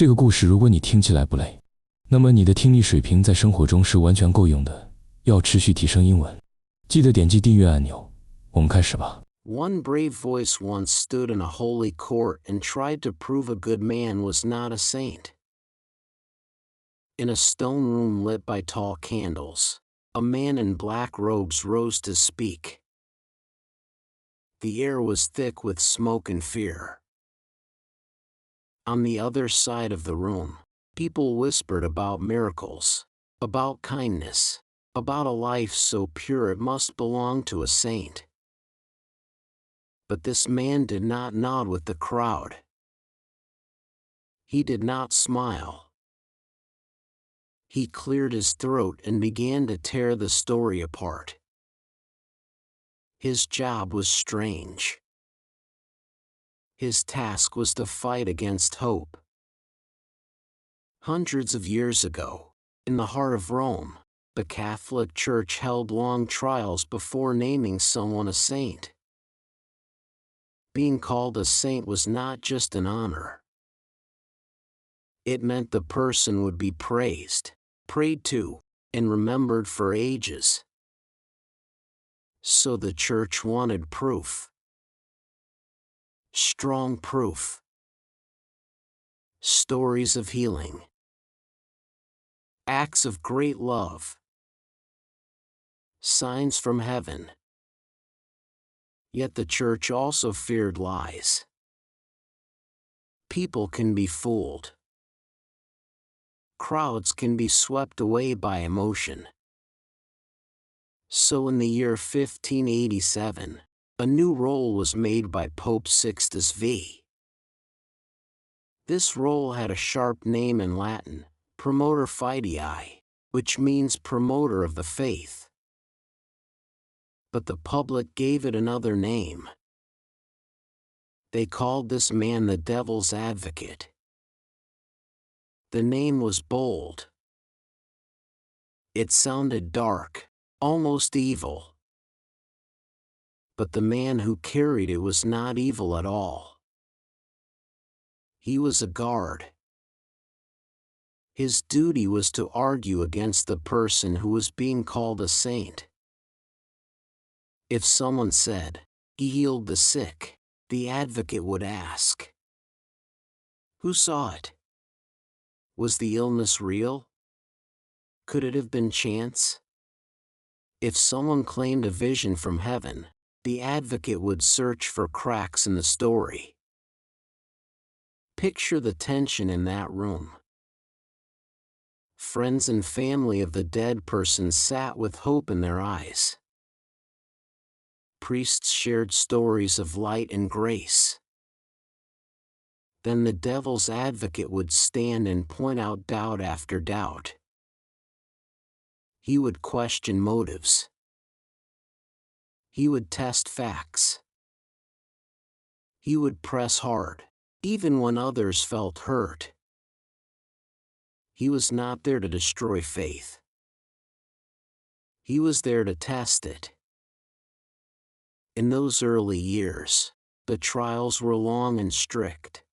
这个故事如果你听起来不累，那么你的听力水平在生活中是完全够用的。要持续提升英文，记得点击订阅按钮。我们开始吧。One brave voice once stood in a holy court and tried to prove a good man was not a saint. In a stone room lit by tall candles, a man in black robes rose to speak. The air was thick with smoke and fear. On the other side of the room, people whispered about miracles, about kindness, about a life so pure it must belong to a saint. But this man did not nod with the crowd. He did not smile. He cleared his throat and began to tear the story apart. His job was strange. His task was to fight against hope. Hundreds of years ago, in the heart of Rome, the Catholic Church held long trials before naming someone a saint. Being called a saint was not just an honor. It meant the person would be praised, prayed to, and remembered for ages. So the Church wanted proof. Strong proof. Stories of healing. Acts of great love. Signs from heaven. Yet the Church also feared lies. People can be fooled. Crowds can be swept away by emotion. So in the year 1587, a new roll was made by Pope Sixtus V. This roll had a sharp name in Latin, Promoter Fidei, which means promoter of the faith. But the public gave it another name. They called this man the devil's advocate. The name was bold. It sounded dark, almost evil. But the man who carried it was not evil at all. He was a guard. His duty was to argue against the person who was being called a saint. If someone said, "He healed the sick," the advocate would ask, "Who saw it? Was the illness real? Could it have been chance?" If someone claimed a vision from heaven, the advocate would search for cracks in the story. Picture the tension in that room. Friends and family of the dead person sat with hope in their eyes. Priests shared stories of light and grace. Then the devil's advocate would stand and point out doubt after doubt. He would question motives. He would test facts. He would press hard, even when others felt hurt. He was not there to destroy faith. He was there to test it. In those early years, the trials were long and strict.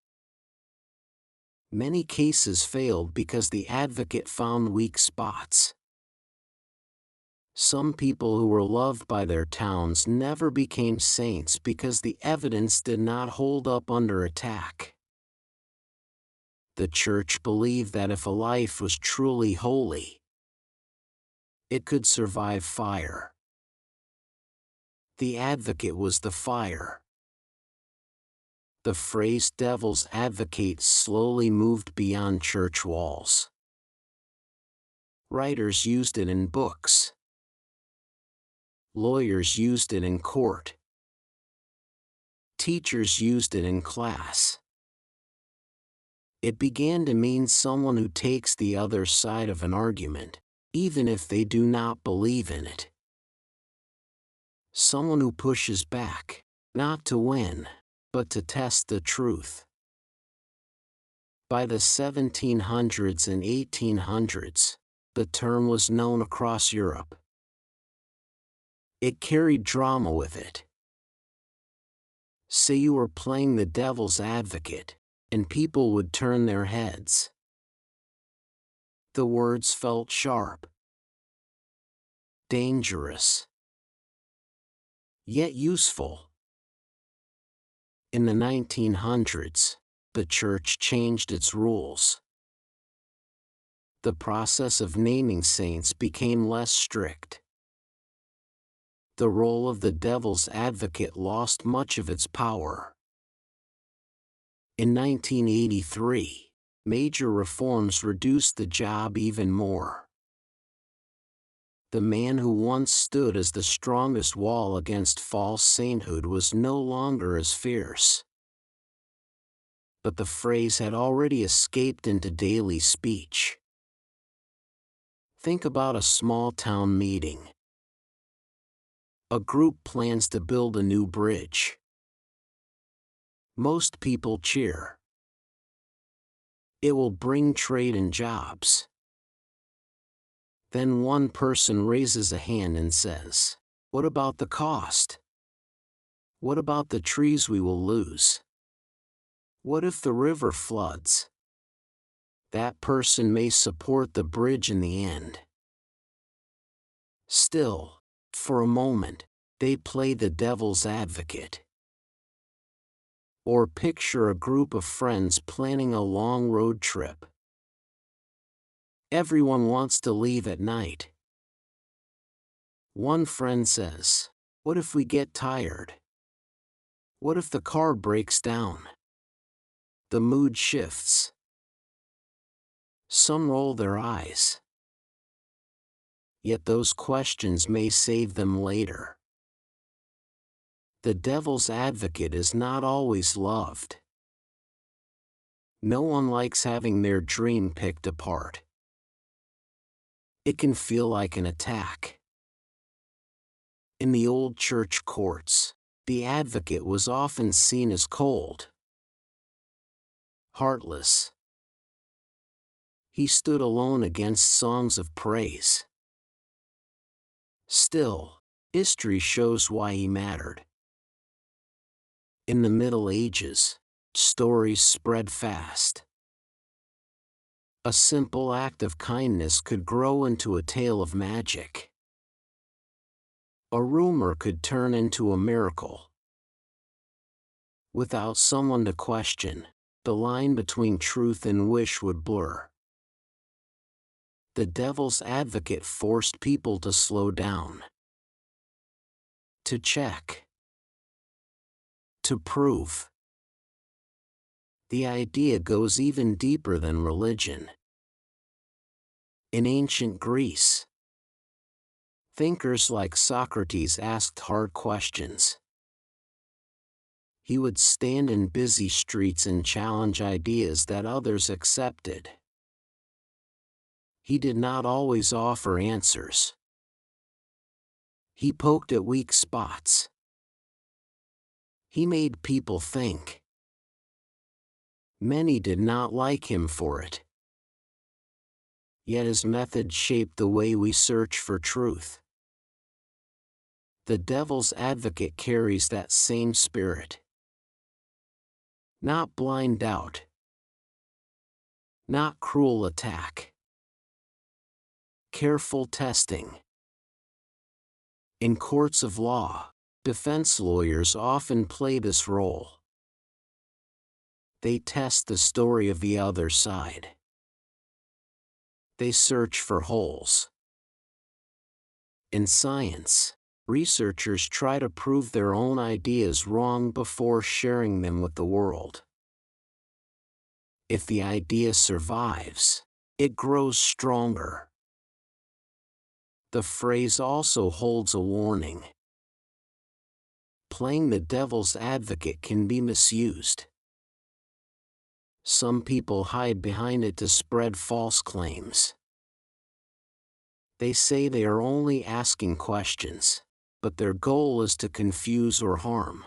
Many cases failed because the advocate found weak spots. Some people who were loved by their towns never became saints because the evidence did not hold up under attack. The Church believed that if a life was truly holy, it could survive fire. The advocate was the fire. The phrase devil's advocate slowly moved beyond church walls. Writers used it in books. Lawyers used it in court. Teachers used it in class. It began to mean someone who takes the other side of an argument, even if they do not believe in it. Someone who pushes back, not to win, but to test the truth. By the 1700s and 1800s, the term was known across Europe. It carried drama with it. Say you were playing the devil's advocate, and people would turn their heads. The words felt sharp, dangerous, yet useful. In the 1900s, the church changed its rules. The process of naming saints became less strict. The role of the devil's advocate lost much of its power. In 1983, major reforms reduced the job even more. The man who once stood as the strongest wall against false sainthood was no longer as fierce. But the phrase had already escaped into daily speech. Think about a small-town meeting. A group plans to build a new bridge. Most people cheer. It will bring trade and jobs. Then one person raises a hand and says, "What about the cost? What about the trees we will lose? What if the river floods?" That person may support the bridge in the end. Still, for a moment, they play the devil's advocate. Or picture a group of friends planning a long road trip. Everyone wants to leave at night. One friend says, "What if we get tired? What if the car breaks down?" The mood shifts. Some roll their eyes. Yet those questions may save them later. The devil's advocate is not always loved. No one likes having their dream picked apart. It can feel like an attack. In the old church courts, the advocate was often seen as cold, heartless. He stood alone against songs of praise. Still, history shows why he mattered. In the Middle Ages, stories spread fast. A simple act of kindness could grow into a tale of magic. A rumor could turn into a miracle. Without someone to question, the line between truth and wish would blur. The devil's advocate forced people to slow down, to check, to prove. The idea goes even deeper than religion. In ancient Greece, thinkers like Socrates asked hard questions. He would stand in busy streets and challenge ideas that others accepted. He did not always offer answers. He poked at weak spots. He made people think. Many did not like him for it. Yet his method shaped the way we search for truth. The devil's advocate carries that same spirit. Not blind doubt. Not cruel attack. Careful testing. In courts of law, defense lawyers often play this role. They test the story of the other side. They search for holes. In science, researchers try to prove their own ideas wrong before sharing them with the world. If the idea survives, it grows stronger. The phrase also holds a warning. Playing the devil's advocate can be misused. Some people hide behind it to spread false claims. They say they are only asking questions, but their goal is to confuse or harm.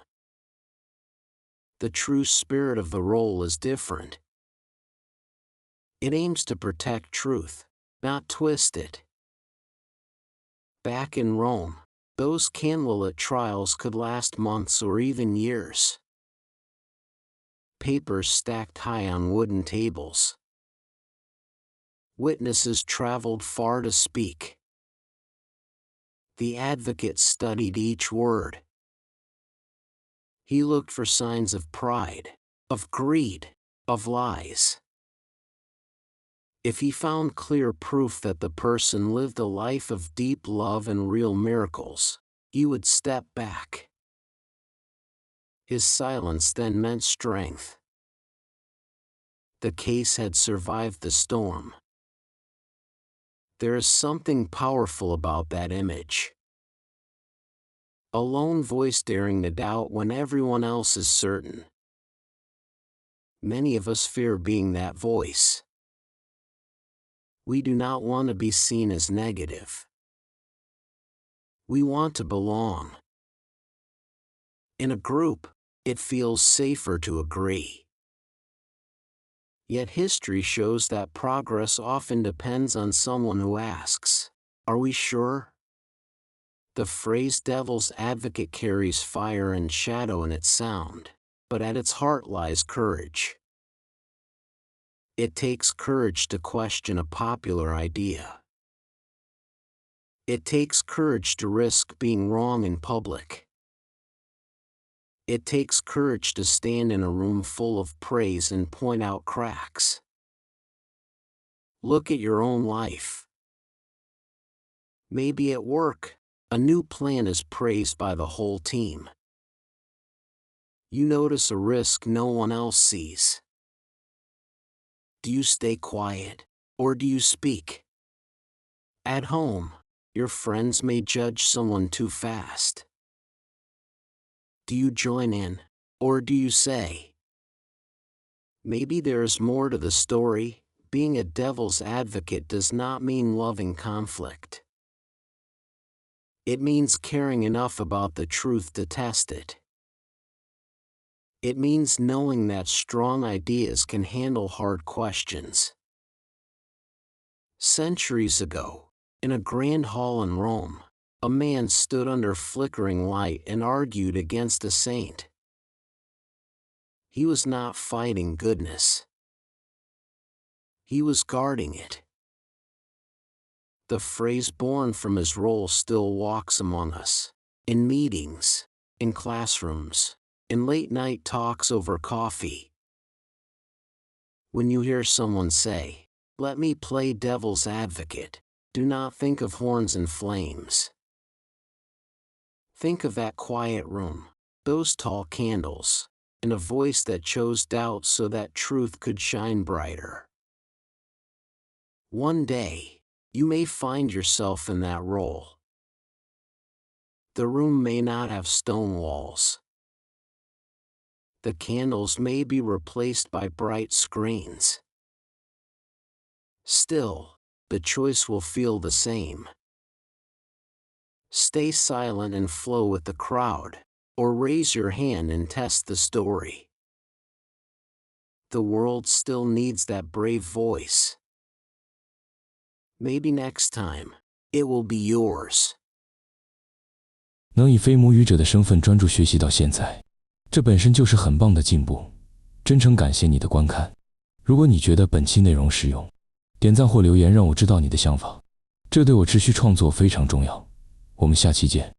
The true spirit of the role is different. It aims to protect truth, not twist it. Back in Rome, those candlelit trials could last months or even years. papers stacked high on wooden tables. Witnesses traveled far to speak. The advocate studied each word. He looked for signs of pride, of greed, of lies. If he found clear proof that the person lived a life of deep love and real miracles, he would step back. His silence then meant strength. The case had survived the storm. There is something powerful about that image. A lone voice daring to doubt when everyone else is certain. Many of us fear being that voice. We do not want to be seen as negative. We want to belong. In a group, it feels safer to agree. Yet history shows that progress often depends on someone who asks, "Are we sure?" The phrase devil's advocate carries fire and shadow in its sound, but at its heart lies courage. It takes courage to question a popular idea. It takes courage to risk being wrong in public. It takes courage to stand in a room full of praise and point out cracks. Look at your own life. Maybe at work, a new plan is praised by the whole team. You notice a risk no one else sees. Do you stay quiet, or do you speak? At home, your friends may judge someone too fast. Do you join in, or do you say? Maybe there is more to the story. Being a devil's advocate does not mean loving conflict. It means caring enough about the truth to test it. It means knowing that strong ideas can handle hard questions. Centuries ago, in a grand hall in Rome, a man stood under flickering light and argued against a saint. He was not fighting goodness. He was guarding it. The phrase born from his role still walks among us, in meetings, in classrooms, in late-night talks over coffee. When you hear someone say, "Let me play devil's advocate," do not think of horns and flames. Think of that quiet room, those tall candles, and a voice that chose doubt so that truth could shine brighter. One day, you may find yourself in that role. The room may not have stone walls. The candles may be replaced by bright screens. Still, the choice will feel the same. Stay silent and flow with the crowd, or raise your hand and test the story. The world still needs that brave voice. Maybe next time, it will be yours. 能以非母语者的身份专注学习到现在，这本身就是很棒的进步。真诚感谢你的观看。如果你觉得本期内容实用，点赞或留言让我知道你的想法，这对我持续创作非常重要。我们下期见。